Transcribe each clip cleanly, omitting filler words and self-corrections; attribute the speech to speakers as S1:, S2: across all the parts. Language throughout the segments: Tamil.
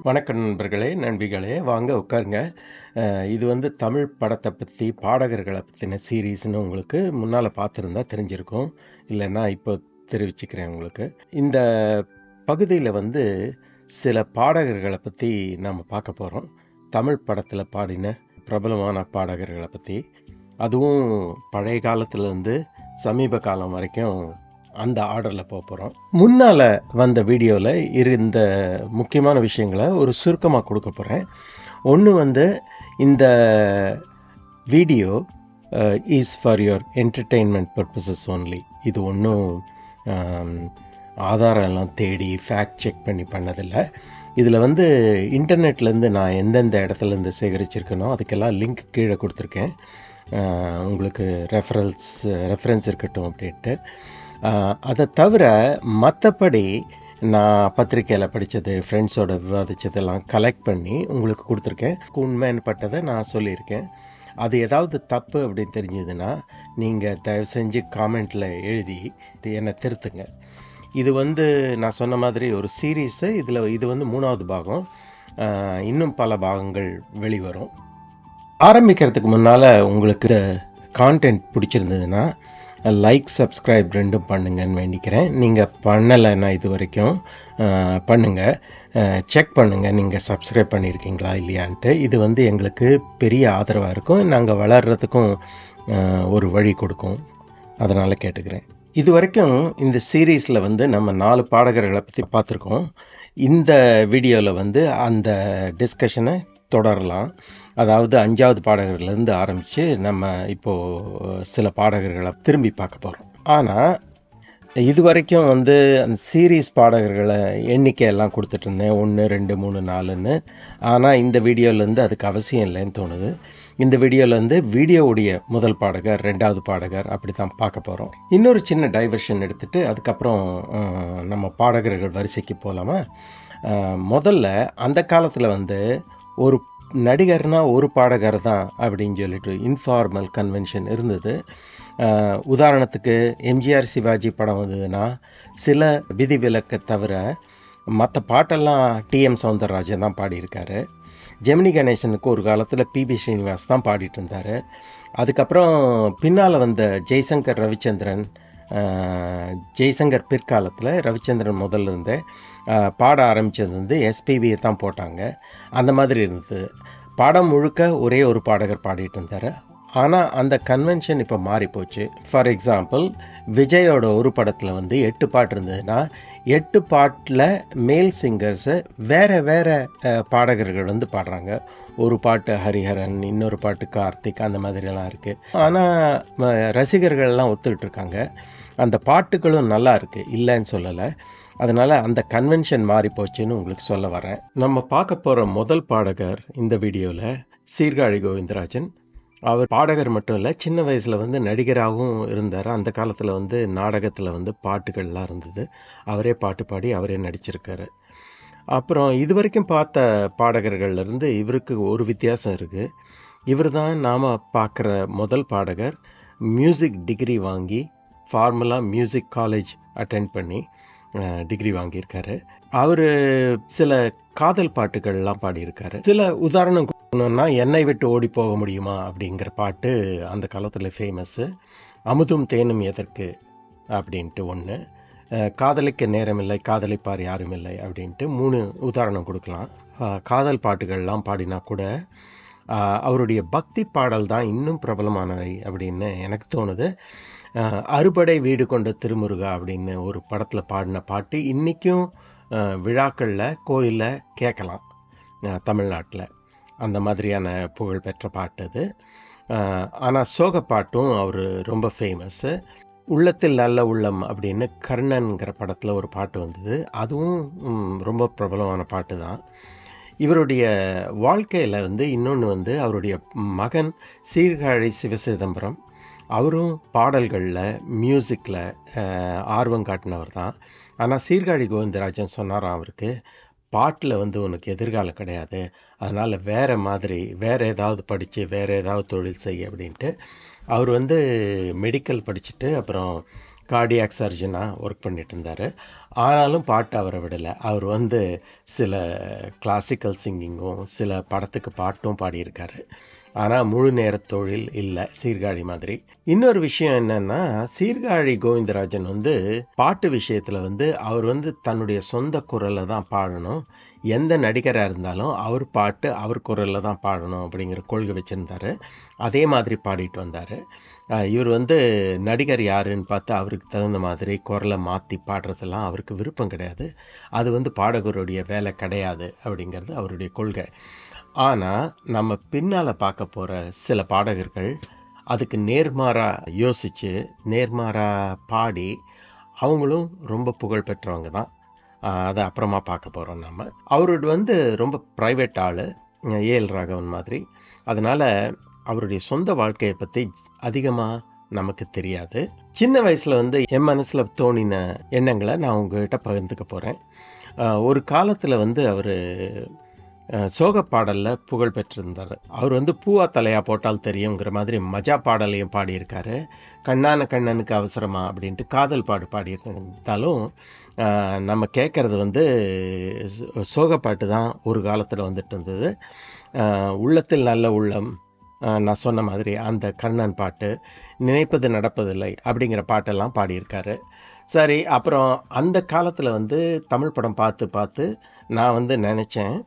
S1: வணக்கம் நண்பர்களே, நண்பிகளே, வாங்க உட்காருங்க. இது வந்து தமிழ் படத்தை பற்றி, பாடகர்களை பற்றின சீரீஸ்னு உங்களுக்கு முன்னால் பார்த்துருந்தா தெரிஞ்சிருக்கும். இல்லைன்னா இப்போ தெரிவிச்சுக்கிறேன் உங்களுக்கு. இந்த பகுதியில் வந்து சில பாடகர்களை பற்றி நாம் பார்க்க போகிறோம். தமிழ் படத்தில் பாடின பிரபலமான பாடகர்களை பற்றி, அதுவும் பழைய காலத்துலேருந்து சமீப காலம் வரைக்கும் அந்த ஆர்டரில் போக போகிறோம். முன்னால் வந்த வீடியோவில் இருந்த முக்கியமான விஷயங்களை ஒரு சுருக்கமாக கொடுக்க போகிறேன். ஒன்று வந்து, இந்த video is for your entertainment purposes only. இது ஒன்றும் ஆதாரம் எல்லாம் தேடி ஃபேக்ட் செக் பண்ணி பண்ணதில்லை. இதில் வந்து இன்டர்நெட்லேருந்து நான் எந்தெந்த இடத்துலேருந்து சேகரிச்சிருக்கேனோ அதுக்கெல்லாம் லிங்க் கீழே கொடுத்துருக்கேன். உங்களுக்கு ரெஃபரன்ஸ் இருக்கட்டும் அப்படின்ட்டு. அதை தவிர மற்றபடி நான் பத்திரிக்கையில் படித்தது, ஃப்ரெண்ட்ஸோட விவாதித்ததெல்லாம் கலெக்ட் பண்ணி உங்களுக்கு கொடுத்துருக்கேன். உண்மைப்பட்டதை நான் சொல்லியிருக்கேன். அது ஏதாவது தப்பு அப்படின்னு தெரிஞ்சதுன்னா நீங்கள் தயவு செஞ்சு காமெண்ட்டில் எழுதி என்னை திருத்துங்க. இது வந்து நான் சொன்ன மாதிரி ஒரு சீரீஸு. இது வந்து 3வது பாகம். இன்னும் பல பாகங்கள் வெளிவரும். ஆரம்பிக்கிறதுக்கு முன்னால் உங்களுக்கு கான்டென்ட் பிடிச்சிருந்ததுன்னா லைக், சப்ஸ்கிரைப் ரெண்டும் பண்ணுங்கன்னு வேண்டிக்கிறேன். நீங்கள் பண்ணலைன்னா இது வரைக்கும் பண்ணுங்கள், செக் பண்ணுங்கள் நீங்கள் சப்ஸ்கிரைப் பண்ணியிருக்கீங்களா இல்லையான்ட்டு. இது வந்து எங்களுக்கு பெரிய ஆதரவாக இருக்கும், நாங்கள் வளர்கிறதுக்கும் ஒரு வழி கொடுக்கும். அதனால் கேட்டுக்கிறேன். இது வரைக்கும் இந்த சீரீஸில் வந்து நம்ம 4 பாடகர்களை பற்றி பார்த்துருக்கோம். இந்த வீடியோவில் வந்து அந்த டிஸ்கஷனை தொடரலாம். அதாவது 5வது பாடகர்லேருந்து ஆரம்பித்து நம்ம இப்போது சில பாடகர்களை திரும்பி பார்க்க போகிறோம். ஆனால் இது வரைக்கும் வந்து அந்த சீரீஸ் பாடகர்களை எண்ணிக்கையெல்லாம் கொடுத்துட்டு இருந்தேன், 1, 2, 3, 4ன்னு. ஆனால் இந்த வீடியோலேருந்து அதுக்கு அவசியம் இல்லைன்னு தோணுது. இந்த வீடியோலேருந்து வீடியோவுடைய முதல் பாடகர், 2வது பாடகர் அப்படி தான் பார்க்க போகிறோம். இன்னொரு சின்ன டைவர்ஷன் எடுத்துகிட்டு அதுக்கப்புறம் நம்ம பாடகர்கள் வரிசைக்கு போகலாமா? முதல்ல அந்த காலத்தில் வந்து ஒரு நடிகர்னா ஒரு பாடகர் தான் அப்படின்னு சொல்லிட்டு இன்ஃபார்மல் கன்வென்ஷன் இருந்தது. உதாரணத்துக்கு எம்ஜிஆர் சிவாஜி படம் வந்ததுன்னா சில விதிவிலக்கை தவிர மற்ற பாட்டெல்லாம் டிஎம் சௌந்தரராஜன் தான் பாடியிருக்காரு. ஜெமினி கணேசனுக்கு ஒரு காலத்தில் பிபி ஸ்ரீனிவாஸ் தான் பாடிட்டு இருந்தார். அதுக்கப்புறம் பின்னால் வந்த ஜெய்சங்கர் பிற்காலத்தில் ரவிச்சந்திரன் முதல்ல இருந்தே பாட ஆரம்பித்தது வந்து எஸ்பிபியை தான் போட்டாங்க. அந்த மாதிரி இருந்தது. பாடம் முழுக்க ஒரே ஒரு பாடகர் பாடிட்டு இருந்தார். ஆனால் அந்த கன்வென்ஷன் இப்போ மாறிப்போச்சு. ஃபார் எக்ஸாம்பிள், விஜயோட ஒரு படத்தில் வந்து 8 பாட்டு இருந்ததுன்னா 8 பாட்டில் மேல் சிங்கர்ஸை வேறு பாடகர்கள் வந்து பாடுறாங்க. ஒரு பாட்டு ஹரிஹரன், இன்னொரு பாட்டு கார்த்திக், அந்த மாதிரிலாம் இருக்குது. ஆனால் ரசிகர்கள்லாம் ஒத்துக்கிட்டு இருக்காங்க. அந்த பாட்டுகளும் நல்லா இருக்குது, இல்லைன்னு சொல்லலை. அதனால் அந்த கன்வென்ஷன் மாறி போச்சுன்னு உங்களுக்கு சொல்ல வரேன். நம்ம பார்க்க போகிற முதல் பாடகர் இந்த வீடியோவில் சீர்காழி கோவிந்தராஜன். அவர் பாடகர் மட்டும் இல்லை, சின்ன வயசில் வந்து நடிகராகவும் இருந்தார். அந்த காலத்தில் வந்து நாடகத்தில் வந்து பாட்டுகள்லாம் இருந்தது. அவரே பாட்டு பாடி அவரே நடிச்சிருக்காரு. அப்புறம் இது வரைக்கும் பார்த்த பாடகர்கள்லேருந்து இவருக்கு ஒரு வித்தியாசம் இருக்குது. இவர் தான் நாம் பார்க்குற முதல் பாடகர். மியூசிக் டிகிரி வாங்கி, ஃபார்முலா மியூசிக் காலேஜ் அட்டெண்ட் பண்ணி டிகிரி வாங்கியிருக்காரு. அவர் சில காதல் பாட்டுகள்லாம் பாடியிருக்காரு. சில உதாரணம் கொடுக்கணுன்னா, என்னை விட்டு ஓடி போக முடியுமா அப்படிங்கிற பாட்டு அந்த காலத்தில் ஃபேமஸ்ஸு. அமுதும் தேனும் எதற்கு அப்படின்ட்டு ஒன்று, காதலிக்க நேரமில்லை, காதலிப்பார் யாரும் இல்லை அப்படின்ட்டு 3 உதாரணம் கொடுக்கலாம். காதல் பாட்டுகள்லாம் பாடினா கூட அவருடைய பக்தி பாடல் தான் இன்னும் பிரபலமானவை அப்படின்னு எனக்கு தோணுது. அறுபடை வீடு கொண்ட திருமுருகா அப்படின்னு ஒரு படத்தில் பாடின பாட்டு இன்றைக்கும் விழாக்களில் கோயிலில் கேட்கலாம் தமிழ்நாட்டில். அந்த மாதிரியான புகழ் பெற்ற பாட்டு அது. ஆனால் சோக பாட்டும் அவர் ரொம்ப ஃபேமஸ்ஸு. உள்ளத்தில் நல்ல உள்ளம் அப்படின்னு கர்ணன்கிற படத்தில் ஒரு பாட்டு வந்தது. அதுவும் ரொம்ப பிரபலமான பாட்டு தான். இவருடைய வாழ்க்கையில் வந்து இன்னொன்று வந்து அவருடைய மகன் சீர்காழி சிவசிதம்பரம். அவரும் பாடல்களில், மியூசிக்கில் ஆர்வம் காட்டினவர் தான். ஆனால் சீர்காழி கோவிந்தராஜன் சொன்னாராம் அவருக்கு, பாட்டில் வந்து உனக்கு எதிர்காலம் கிடையாது, அதனால் வேறு ஏதாவது படித்து வேறு ஏதாவது தொழில் செய்ய அப்படின்ட்டு. அவர் வந்து மெடிக்கல் படிச்சுட்டு அப்புறம் கார்டியாக் சர்ஜனாக ஒர்க் பண்ணிட்டு இருந்தார். ஆனாலும் பாட்டு அவரை விடலை. அவர் சில கிளாசிக்கல் சிங்கிங்கும் சில படத்துக்கு பாட்டும் பாடியிருக்காரு. ஆனால் முழு நேர தொழில் இல்லை சீர்காழி மாதிரி. இன்னொரு விஷயம் என்னன்னா, சீர்காழி கோவிந்தராஜன் பாட்டு விஷயத்தில் அவர் தன்னுடைய சொந்த குரலில் தான் பாடணும். எந்த நடிகராக இருந்தாலும் அவர் பாட்டு அவர் குரலில் தான் பாடணும் அப்படிங்கிற கொள்கை வச்சுருந்தார். அதே மாதிரி பாடிட்டு வந்தார். இவர் நடிகர் யாருன்னு பார்த்து அவருக்கு தகுந்த மாதிரி குரலை மாற்றி பாடுறதெல்லாம் அவருக்கு விருப்பம் கிடையாது. அது பாடகருடைய வேலை கிடையாது அப்படிங்கிறது அவருடைய கொள்கை. ஆனால் நம்ம பின்னால் பார்க்க போகிற சில பாடகர்கள் அதுக்கு நேர்மாறாக யோசித்து நேர்மாறாக பாடி அவங்களும் ரொம்ப புகழ் பெற்றவங்க தான். அதை அப்புறமா பார்க்க போகிறோம். நம்ம அவரோட ரொம்ப ப்ரைவேட் ஆள், ஏஎல் ராகவன் மாதிரி. அதனால் அவருடைய சொந்த வாழ்க்கையை பற்றி அதிகமாக நமக்கு தெரியாது. சின்ன வயசில் என் மனசில் தோணின எண்ணங்களை நான் உங்ககிட்ட பகிர்ந்துக்க போகிறேன். ஒரு காலத்தில் அவர் சோக பாடலில் புகழ் பெற்றிருந்தார். அவர் பூவா தலையா போட்டால் தெரியுங்கிற மாதிரி மஜா பாடலையும் பாடியிருக்காரு. கண்ணான கண்ணனுக்கு அவசரமா அப்படின்ட்டு காதல் பாடியிருந்தாலும் நம்ம கேட்குறது சோக பாட்டு தான் ஒரு காலத்தில் வந்துட்டு இருந்தது. உள்ளத்தில் நல்ல உள்ளம், நான் சொன்ன மாதிரி அந்த கண்ணன் பாட்டு, நினைப்பது நடப்பதில்லை அப்படிங்கிற பாட்டெல்லாம் பாடியிருக்காரு. சரி, அப்புறம் அந்த காலத்தில் தமிழ் படம் பார்த்து நான் நினச்சேன்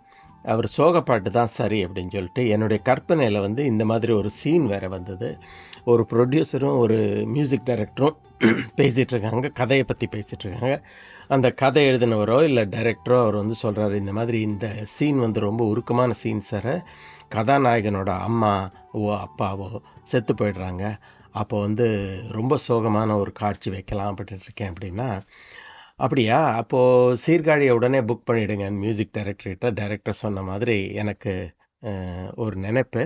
S1: அவர் சோக பாட்டு தான் சரி அப்படின்னு சொல்லிட்டு. என்னுடைய கற்பனையில் இந்த மாதிரி ஒரு சீன் வேறு வந்தது. ஒரு ப்ரொடியூசரும் ஒரு மியூசிக் டைரக்டரும் பேசிகிட்டு இருக்காங்க, கதையை பற்றி பேசிகிட்டு இருக்காங்க. அந்த கதை எழுதினவரோ இல்லை டைரக்டரோ அவர் சொல்கிறாரு, இந்த மாதிரி இந்த சீன் ரொம்ப உருக்கமான சீன் சார். கதாநாயகனோட அம்மாவோ அப்பாவோ செத்து போயிடுறாங்க. அப்போ ரொம்ப சோகமான ஒரு காட்சி வைக்கலாம் அப்படின்ட்டு இருக்கேன் அப்படின்னா, அப்படியா, அப்போது சீர்காழியை உடனே புக் பண்ணிவிடுங்க மியூசிக் டைரக்டர்கிட்ட. டைரக்டர் சொன்ன மாதிரி எனக்கு ஒரு நினைப்பு.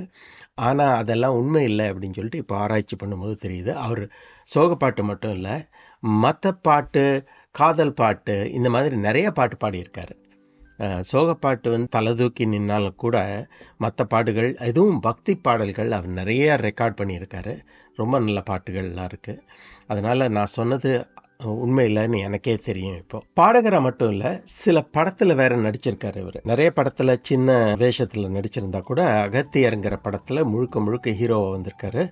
S1: ஆனால் அதெல்லாம் உண்மை இல்லை அப்படின்னு சொல்லிட்டு இப்போ ஆராய்ச்சி பண்ணும்போது தெரியுது. அவர் சோகப்பாட்டு மட்டும் இல்லை, மற்ற பாட்டு, காதல் பாட்டு, இந்த மாதிரி நிறைய பாட்டு பாடியிருக்காரு. சோகப்பாட்டு தலை தூக்கி நின்னாலும் கூட மற்ற பாட்டுகள், எதுவும் பக்தி பாடல்கள் அவர் நிறைய ரெக்கார்ட் பண்ணியிருக்காரு. ரொம்ப நல்ல பாட்டுகள்லாம் இருக்குது. அதனால் நான் சொன்னது உண்மை இல்லைன்னு எனக்கே தெரியும். இப்போ பாடகராக மட்டும் இல்லை, சில படத்தில் வேற நடிச்சிருக்காரு. இவர் நிறைய படத்தில் சின்ன வேஷத்தில் நடிச்சிருந்தா கூட அகத்தியருங்கிற படத்தில் முழுக்க ஹீரோவாக வந்திருக்காரு.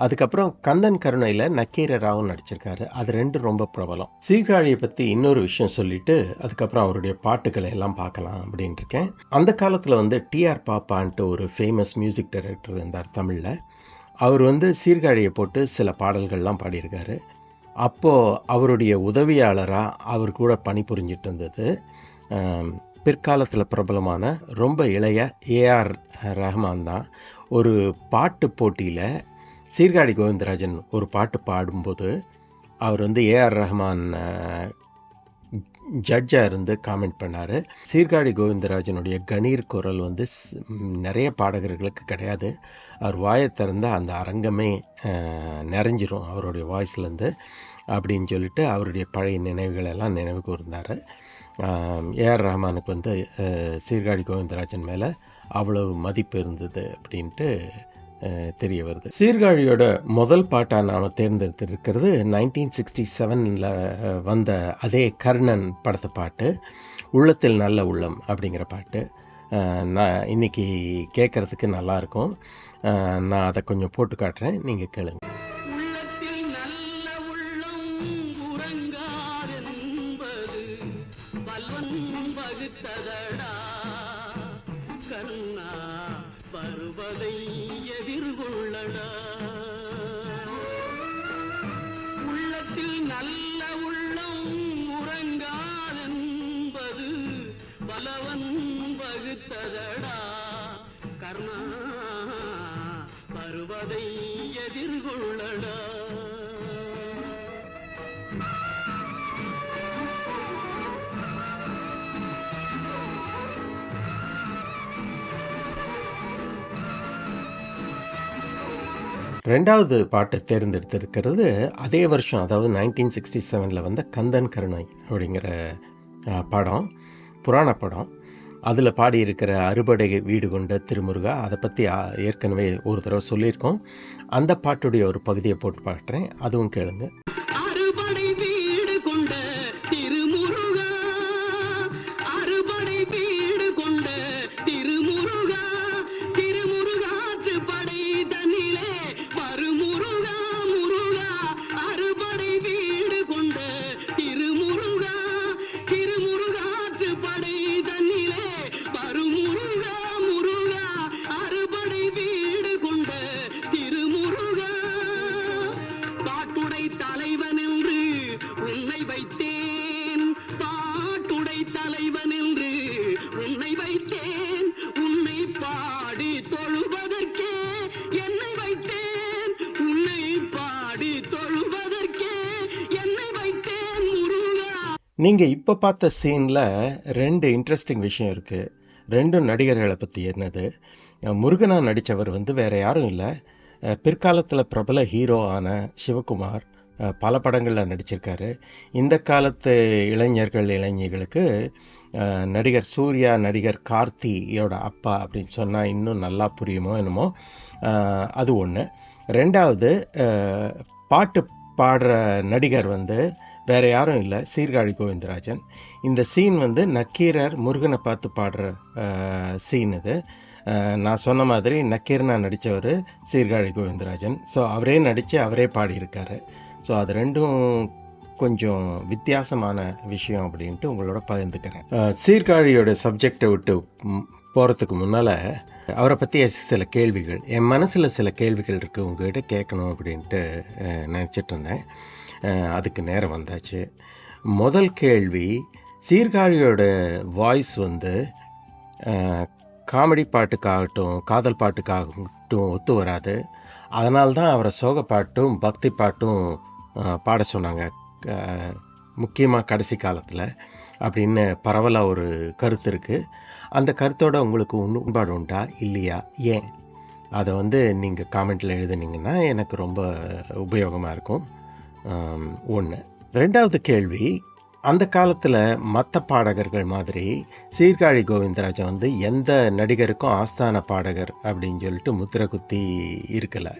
S1: அதுக்கப்புறம் கந்தன் கருணையில் நக்கீரராகவும் நடிச்சிருக்காரு. அது ரெண்டும் ரொம்ப பிரபலம். சீர்காழியை பற்றி இன்னொரு விஷயம் சொல்லிட்டு அதுக்கப்புறம் அவருடைய பாட்டுகளை எல்லாம் பார்க்கலாம் அப்படின்னு இருக்கேன். அந்த காலத்தில் டிஆர் பாப்பான்ட்டு ஒரு ஃபேமஸ் மியூசிக் டைரக்டர் இருந்தார் தமிழில். அவர் சீர்காழியை போட்டு சில பாடல்கள்லாம் பாடியிருக்காரு. அப்போது அவருடைய உதவியாளராக அவர் கூட பணிபுரிஞ்சிட்டு இருந்தது பிற்காலத்தில் பிரபலமான ரொம்ப இளைய ஏஆர் ரஹ்மான் தான். ஒரு பாட்டு போட்டியில் சீர்காழி கோவிந்தராஜன் ஒரு பாட்டு பாடும்போது அவர் ஏஆர் ரஹ்மான் ஜட்ஜாக இருந்து காமெண்ட் பண்ணார். சீர்காழி கோவிந்தராஜனுடைய கணீர் குரல் நிறைய பாடகர்களுக்கு கிடையாது. அவர் வாயை திறந்தால் அந்த அரங்கமே நிறைஞ்சிரும் அவருடைய வாய்ஸ்லேருந்து அப்படின்னு சொல்லிட்டு அவருடைய பழைய நினைவுகளெல்லாம் நினைவு கூர்ந்தார். ஏஆர் ரஹ்மானுக்கு சீர்காழி கோவிந்தராஜன் மேலே அவ்வளவு மதிப்பு இருந்தது அப்படின்ட்டு தெரிய வருது. சீர்காழியோட முதல் பாட்டாக நாம் தேர்ந்தெடுத்திருக்கிறது 1967 வந்த அதே கர்ணன் படத்து பாட்டு, உள்ளத்தில் நல்ல உள்ளம் அப்படிங்கிற பாட்டு. நான் இன்னைக்கு கேட்கறதுக்கு நல்லாயிருக்கும். நான் அதை கொஞ்சம் போட்டு காட்டுறேன், நீங்கள் கேளுங்க.
S2: வருவதை எதிர்கொள்ளடா, உள்ளத்தில் நல்ல உள்ளம் உறங்காதென்பது பலவன் வகுத்ததடா. கர்ணா வருவதை எதிர்கொள்ளடா.
S1: ரெண்டாவது பாட்டை தேர்ந்தெடுத்திருக்கிறது அதே வருஷம், அதாவது 1967 வந்த கந்தன் கருணை அப்படிங்கிற படம், புராண படம். அதில் பாடியிருக்கிற அறுபடை வீடு கொண்ட திருமுருகா, அதை பற்றி ஏற்கனவே ஒரு தடவை சொல்லியிருக்கோம். அந்த பாட்டுடைய ஒரு பகுதியை போட்டு பாடுறேன், அதுவும் கேளுங்க.
S2: அறுபடை வைத்தேன் உன்னை பாடி தொழுவதற்கே என்னை வைத்தேன் உன்னை பாடி தொழுவதற்கே என்னை வைத்தேன் முருகா.
S1: நீங்கள் இப்போ பார்த்த சீனில் 2 இன்ட்ரெஸ்டிங் விஷயம் இருக்குது. 2 நடிகர்களை பற்றி என்னது. முருகனா நடித்தவர் வேற யாரும் இல்லை, பிற்காலத்தில் பிரபல ஹீரோ ஆன சிவகுமார். பல படங்களில் நடிச்சிருக்காரு. இந்த காலத்து இளைஞர்களுக்கு நடிகர் சூர்யா, நடிகர் கார்த்தியோட அப்பா அப்படின்னு சொன்னால் இன்னும் நல்லா புரியுமோ என்னமோ. அது ஒன்று. 2வது, பாட்டு பாடுற நடிகர் வேற யாரும் இல்லை, சீர்காழி கோவிந்தராஜன். இந்த சீன் நக்கீரர் முருகனை பார்த்து பாடுற சீன் இது. நான் சொன்ன மாதிரி நக்கீரனா நடித்தவர் சீர்காழி கோவிந்தராஜன். ஸோ அவரே நடித்து அவரே பாடியிருக்காரு. ஸோ அது 2ம் கொஞ்சம் வித்தியாசமான விஷயம் அப்படின்ட்டு உங்களோட பகிர்ந்துக்கிறேன். சீர்காழியோட சப்ஜெக்டை விட்டு போகிறதுக்கு முன்னால் அவரை பற்றி சில கேள்விகள், என் மனசில் சில கேள்விகள் இருக்குது, உங்கள்கிட்ட கேட்கணும் அப்படின்ட்டு நினச்சிட்டு இருந்தேன். அதுக்கு நேரம் வந்தாச்சு. முதல் கேள்வி, சீர்காழியோட வாய்ஸ் காமெடி பாட்டுக்காகட்டும் காதல் பாட்டுக்காகட்டும் ஒத்து வராது. அதனால்தான் அவரை சோக பாட்டும் பக்தி பாட்டும் பாட சொன்னாங்க, முக்கியமாக கடைசி காலத்தில் அப்படின்னு பரவலாக ஒரு கருத்து இருக்குது. அந்த கருத்தோட உங்களுக்கு உடன்பாடு உண்டா இல்லையா, ஏன்? அதை நீங்கள் காமெண்ட்டில் எழுதுனீங்கன்னா எனக்கு ரொம்ப உபயோகமாக இருக்கும். 1. 2வது கேள்வி, அந்த காலத்தில் மற்ற பாடகர்கள் மாதிரி சீர்காழி கோவிந்தராஜன் எந்த நடிகருக்கும் ஆஸ்தான பாடகர் அப்படின்னு சொல்லிட்டு முத்திரை குத்தி இருக்கலை.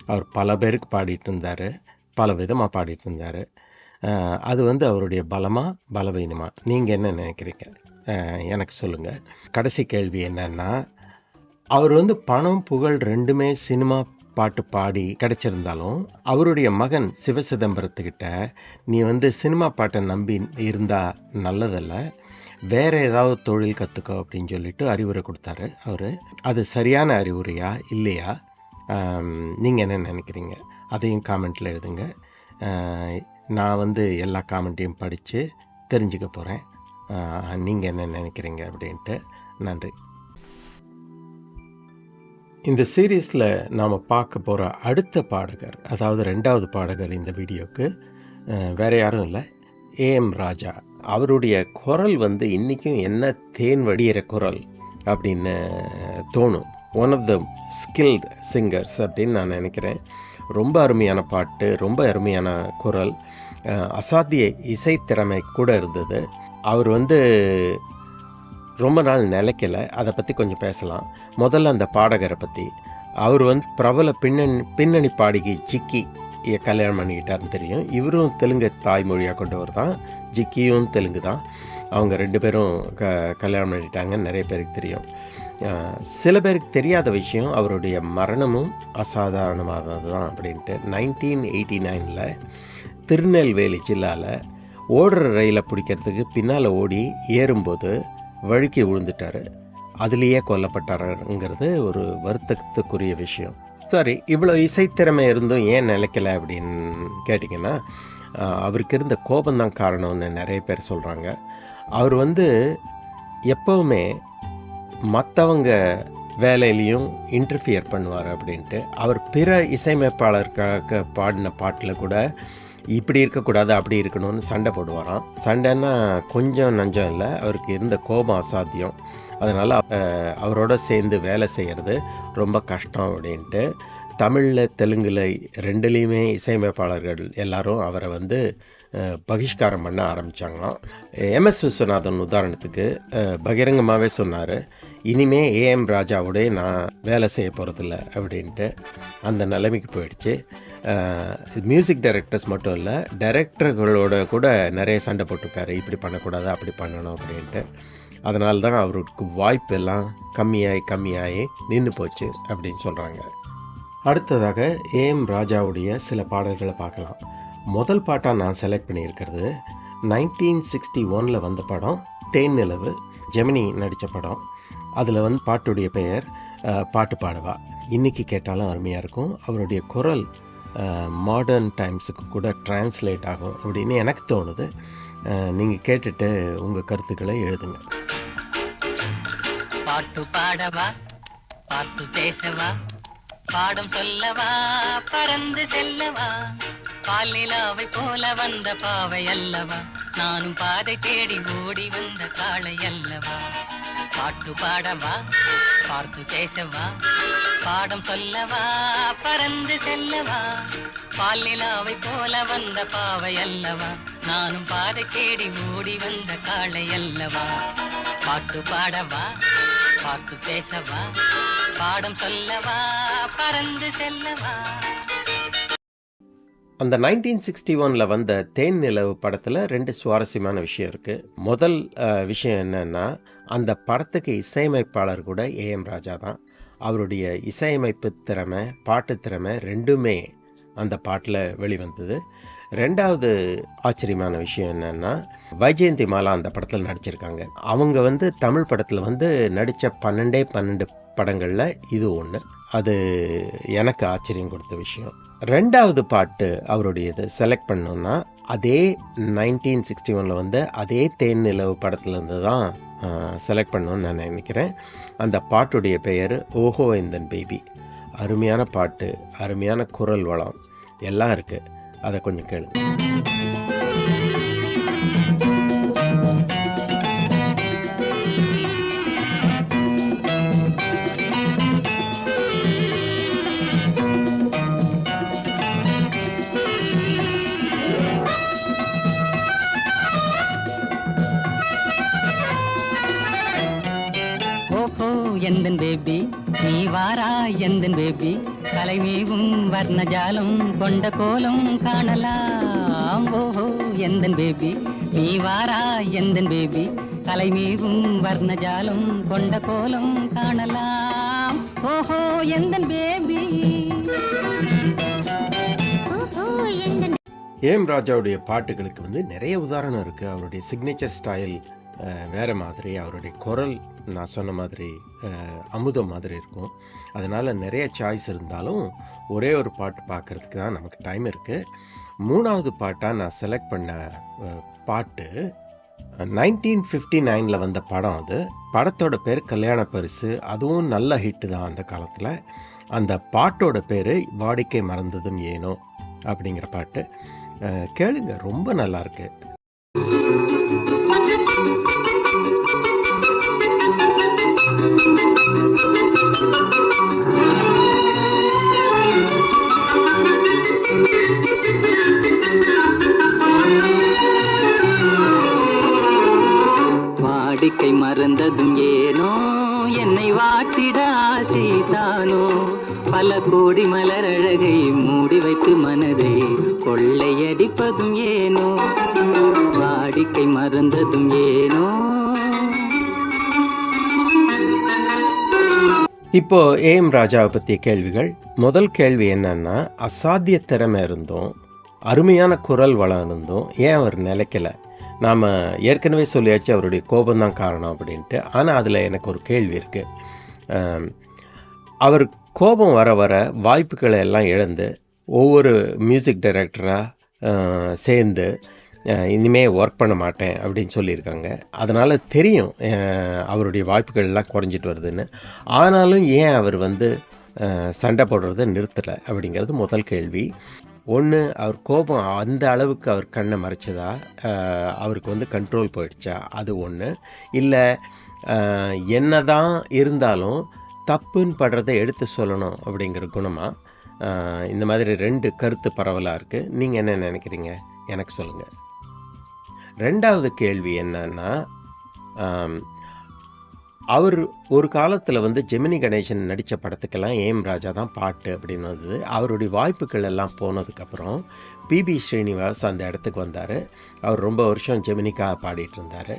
S1: அவர் பல பேருக்கு பாடிட்டு இருந்தார், பல விதமாக பாடிட்டு இருந்தார். அது அவருடைய பலமா பலவீனமா, நீங்கள் என்ன நினைக்கிறீங்க? எனக்கு சொல்லுங்கள். கடைசி கேள்வி என்னன்னா, அவர் பணம் புகழ் 2மே சினிமா பாட்டு பாடி கிடைச்சிருந்தாலும் அவருடைய மகன் சிவசிதம்பரத்துக்கிட்ட நீ சினிமா பாட்டை நம்பி இருந்தா நல்லதல்ல, வேற ஏதாவது தொழில் கற்றுக்கோ அப்படின்னு சொல்லிட்டு அறிவுரை கொடுத்தாரு அவர். அது சரியான அறிவுரையா இல்லையா, நீங்கள் என்ன நினைக்கிறீங்க? அதையும் காமெண்ட்டில் எழுதுங்க. நான் எல்லா காமெண்ட்டையும் படித்து தெரிஞ்சுக்க போகிறேன். நீங்கள் என்ன நினைக்கிறீங்க அப்படின்ட்டு. நன்றி. இந்த சீரீஸில் நாம் பார்க்க போகிற அடுத்த பாடகர், அதாவது 2வது பாடகர் இந்த வீடியோக்கு வேற யாரும் இல்லை, ஏஎம் ராஜா. அவருடைய குரல் இன்றைக்கும் என்ன தேன் வடிகிற குரல் அப்படின்னு தோணும். One of the skilled singers அப்படின்னு நான் நினைக்கிறேன். ரொம்ப அருமையான பாட்டு, ரொம்ப அருமையான குரல், அசாத்திய இசைத்திறமை கூட இருந்தது. அவர் ரொம்ப நாள் நிலைக்கலை. அதை பற்றி கொஞ்சம் பேசலாம். முதல்ல அந்த பாடகரை பற்றி. அவர் பிரபல பின்னணி பாடகி ஜிக்கி கல்யாணம் பண்ணிக்கிட்டாருன்னு தெரியும். இவரும் தெலுங்கு தாய்மொழியாக கொண்டவர் தான், ஜிக்கியும் தெலுங்கு தான். அவங்க 2 பேரும் கல்யாணம் பண்ணிட்டாங்கன்னு நிறைய பேருக்கு தெரியும். சில பேருக்கு தெரியாத விஷயம், அவருடைய மரணமும் அசாதாரணமானது தான் அப்படின்ட்டு. 1989 திருநெல்வேலி ஜில்லாவில் ஓடுற ரயிலை பிடிக்கிறதுக்கு பின்னால் ஓடி ஏறும்போது வழுக்கி விழுந்துட்டார். அதுலேயே கொல்லப்பட்டாருங்கிறது ஒரு வருத்தத்துக்குரிய விஷயம். சரி, இவ்வளோ இசைத்திறமை இருந்தும் ஏன் நிலைக்கலை அப்படின்னு கேட்டிங்கன்னா, அவருக்கு இருந்த கோபந்தான் காரணம்னு நிறைய பேர் சொல்கிறாங்க. அவர் எப்போவுமே மற்றவங்க வேலையிலையும் இன்டர்ஃபியர் பண்ணுவார் அப்படின்ட்டு. அவர் பிற இசையமைப்பாளருக்காக பாடின பாட்டில் கூட இப்படி இருக்கக்கூடாது அப்படி இருக்கணும்னு சண்டை போடுவாராம். சண்டைன்னா கொஞ்சம் நஞ்சம் இல்லை, அவருக்கு இருந்த கோபம் அசாத்தியம். அதனால் அவரோட சேர்ந்து வேலை செய்கிறது ரொம்ப கஷ்டம் அப்படின்ட்டு தமிழில் தெலுங்கில் 2லேயுமே இசையமைப்பாளர்கள் எல்லாரும் அவரை பகிஷ்காரம் பண்ண ஆரம்பித்தாங்களாம். எம்எஸ் விஸ்வநாதன் உதாரணத்துக்கு பகிரங்கமாகவே சொன்னார், இனிமே ஏஎம் ராஜாவோடய நான் வேலை செய்ய போகிறதில்ல அப்படின்ட்டு. அந்த நிலைமைக்கு போயிடுச்சு. மியூசிக் டைரக்டர்ஸ் மட்டும் இல்லை, டைரக்டர்களோட கூட நிறைய சண்டை போட்டிருக்காரு, இப்படி பண்ணக்கூடாது அப்படி பண்ணணும் அப்படின்ட்டு. அதனால தான் அவருக்கு வாய்ப்பெல்லாம் கம்மியாகி நின்று போச்சு அப்படின்னு சொல்கிறாங்க. அடுத்ததாக ஏஎம் ராஜாவுடைய சில பாடல்களை பார்க்கலாம். முதல் பாட்டாக நான் செலக்ட் பண்ணியிருக்கிறது 1961 வந்த படம் தேன் நிலவு, ஜெமினி நடித்த படம். அதில் பாட்டுடைய பெயர் பாட்டு பாடவா. இன்றைக்கி கேட்டாலும் அருமையாக இருக்கும். அவருடைய குரல் மாடர்ன் டைம்ஸுக்கு கூட டிரான்ஸ்லேட் ஆகும் அப்படின்னு எனக்கு தோணுது. நீங்கள் கேட்டுட்டு உங்கள் கருத்துக்களை எழுதுங்க.
S3: பாட்டு பாடவா, பாட்டு பேசவா, பாடம் சொல்லவா, பறந்து செல்லவா, பாலிலாவை போல வந்த பாவை அல்லவா, நானும் பாதை தேடி ஓடி வந்த காளை அல்லவா. பாட்டு பாடவா, பாட்டு பேசவா, பாடம் சொல்லவா, பறந்து செல்லவா, பாலிலாவை போல வந்த பாவை அல்லவா, நானும் பாதை தேடி ஓடி வந்த காளை அல்லவா. பாட்டு பாடவா, பாட்டு பேசவா, பாடம் சொல்லவா, பறந்து செல்லவா.
S1: அந்த 1961ல் வந்த தேன் நிலவு படத்தில் 2 சுவாரஸ்யமான விஷயம் இருக்குது. முதல் விஷயம் என்னன்னா, அந்த படத்துக்கு இசையமைப்பாளர் கூட ஏஎம் ராஜா தான். அவருடைய இசையமைப்பு திறமை, பாட்டு திறமை ரெண்டுமே அந்த பாட்டில் வெளிவந்தது. ரெண்டாவது ஆச்சரியமான விஷயம் என்னன்னா, வைஜெயந்தி மாலா அந்த படத்தில் நடிச்சிருக்காங்க. அவங்க தமிழ் படத்தில் நடித்த 12 படங்களில் இது ஒன்று. அது எனக்கு ஆச்சரியம் கொடுத்த விஷயம். ரெண்டாவது பாட்டு அவருடையது செலக்ட் பண்ணோன்னா, அதே 1961ல் அதே தேன் நிலவு படத்துலேருந்து தான் செலக்ட் பண்ணணும்னு நான் நினைக்கிறேன். அந்த பாட்டுடைய பெயர் ஓஹோ எந்தன் பேபி. அருமையான பாட்டு, அருமையான குரல் வளம் எல்லாம் இருக்குது. அதை கொஞ்சம் கேளு.
S3: ஓஹோ எந்தன் பேபி, நீ வாரா எந்தன் பேபி, கலைமேவும் வர்ணஜாலம் கொண்ட கோலம் காணலாம். ஓஹோ எந்தன் பேபி, நீ வாரா எந்தன் பேபி, கலைமேவும் வர்ணஜாலம் கொண்ட கோலம் காணலாம். ஓஹோ எந்தன் பேபி.
S1: ஏஎம் ராஜாவுடைய பாட்டுகளுக்கு நிறைய உதாரணம் இருக்குது. அவருடைய சிக்னேச்சர் ஸ்டைல் வேறு மாதிரி, அவருடைய குரல் நான் சொன்ன மாதிரி அமுதம் மாதிரி இருக்கும். அதனால் நிறைய சாய்ஸ் இருந்தாலும் ஒரே ஒரு பாட்டு பார்க்குறதுக்கு தான் நமக்கு டைம் இருக்குது. மூணாவது பாட்டாக நான் செலக்ட் பண்ண பாட்டு 1959ல் வந்த படம். அது படத்தோட பேர் கல்யாண பரிசு. அதுவும் நல்ல ஹிட்டு தான் அந்த காலத்தில். அந்த பாட்டோட பேர் வாடிக்கை மறந்ததும் ஏனோ அப்படிங்கிற பாட்டு. கேளுங்க, ரொம்ப நல்லாயிருக்கு.
S3: வாடிக்கை மறந்ததும் ஏனோ, என்னை வாட்டிட ஆசைதானோ, பல கோடி மலரழகை மூடி வைத்து மனதை கொள்ளையடிப்பதும் ஏனோ, வாடிக்கை மறந்ததும் ஏனோ.
S1: இப்போ ஏஎம் ராஜாவை பற்றிய கேள்விகள். முதல் கேள்வி என்னன்னா, அசாத்திய திறமை இருந்தும் அருமையான குரல் வளம் இருந்தும் ஏன் அவர் நிலைக்கலை? நாம் ஏற்கனவே சொல்லியாச்சு அவருடைய கோபம்தான் காரணம் அப்படின்ட்டு. ஆனால் அதில் எனக்கு ஒரு கேள்வி இருக்குது. அவர் கோபம் வர வர வாய்ப்புகளை எல்லாம் இழந்து ஒவ்வொரு மியூசிக் டைரக்டராக சேர்ந்து இனிமே ஒர்க் பண்ண மாட்டேன் அப்படின்னு சொல்லியிருக்காங்க. அதனால் தெரியும் அவருடைய வாய்ப்புகள் எல்லாம் குறைஞ்சிட்டு வருதுன்னு. ஆனாலும் ஏன் அவர் சண்டை போடுறதை நிறுத்தலை அப்படிங்கிறது முதல் கேள்வி. ஒன்று, அவர் கோபம் அந்த அளவுக்கு அவர் கண்ணை மறைச்சதா, அவருக்கு கண்ட்ரோல் போயிடுச்சா, அது ஒன்று. இல்லை என்ன தான் இருந்தாலும் தப்புன்னு படுறதை எடுத்து சொல்லணும் அப்படிங்கிற குணமாக. இந்த மாதிரி 2 கருத்து பரவலாக இருக்குது. நீங்கள் என்ன நினைக்கிறீங்க? எனக்கு சொல்லுங்கள். ரெண்டாவது கேள்வி என்னன்னா, அவர் ஒரு காலத்தில் ஜெமினி கணேசன் நடித்த படத்துக்கெல்லாம் ஏஎம் ராஜா தான் பாட்டு அப்படின்னு வந்தது. அவருடைய வாய்ப்புகள் எல்லாம் போனதுக்கப்புறம் பிபி ஸ்ரீனிவாஸ் அந்த இடத்துக்கு வந்தார். அவர் ரொம்ப வருஷம் ஜெமினிக்காக பாடிட்டு இருந்தார்.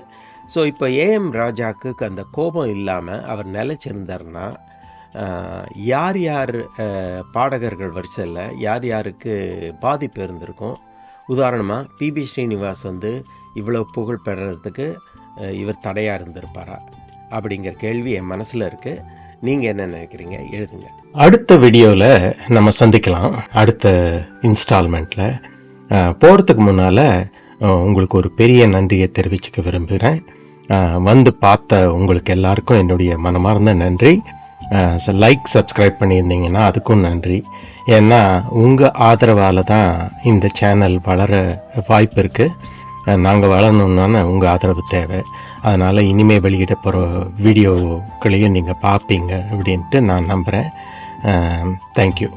S1: ஸோ இப்போ ஏஎம் ராஜாவுக்கு அந்த கோபம் இல்லாமல் அவர் நிலைச்சிருந்தார்னா, யார் யார் பாடகர்கள் வரிசையில் யார் யாருக்கு பாதிப்பு இருந்திருக்கும்? உதாரணமாக பிபி ஸ்ரீனிவாஸ் இவ்வளோ புகழ் பெறறதுக்கு இவர் தடையாக இருந்திருப்பாரா அப்படிங்கிற கேள்வி என் மனசில் இருக்குது. நீங்கள் என்ன நினைக்கிறீங்க? எழுதுங்க. அடுத்த வீடியோவில் நம்ம சந்திக்கலாம். அடுத்த இன்ஸ்டால்மெண்ட்டில் போகிறதுக்கு முன்னால் உங்களுக்கு ஒரு பெரிய நன்றியை தெரிவிச்சுக்க விரும்புகிறேன். வந்து பார்த்த உங்களுக்கு எல்லாருக்கும் என்னுடைய மனமார்ந்த நன்றி. லைக் சப்ஸ்கிரைப் பண்ணியிருந்தீங்கன்னா அதுக்கும் நன்றி. ஏன்னா உங்கள் ஆதரவால் தான் இந்த சேனல் வளர வாய்ப்பு இருக்குது. நாங்கள் வளரணுன்னா உங்கள் ஆதரவு தேவை. அதனால் இனிமேல் வெளியிட போகிற வீடியோக்களையும் நீங்கள் பார்ப்பீங்க அப்படின்ட்டு நான் நம்புகிறேன். தேங்க்யூ.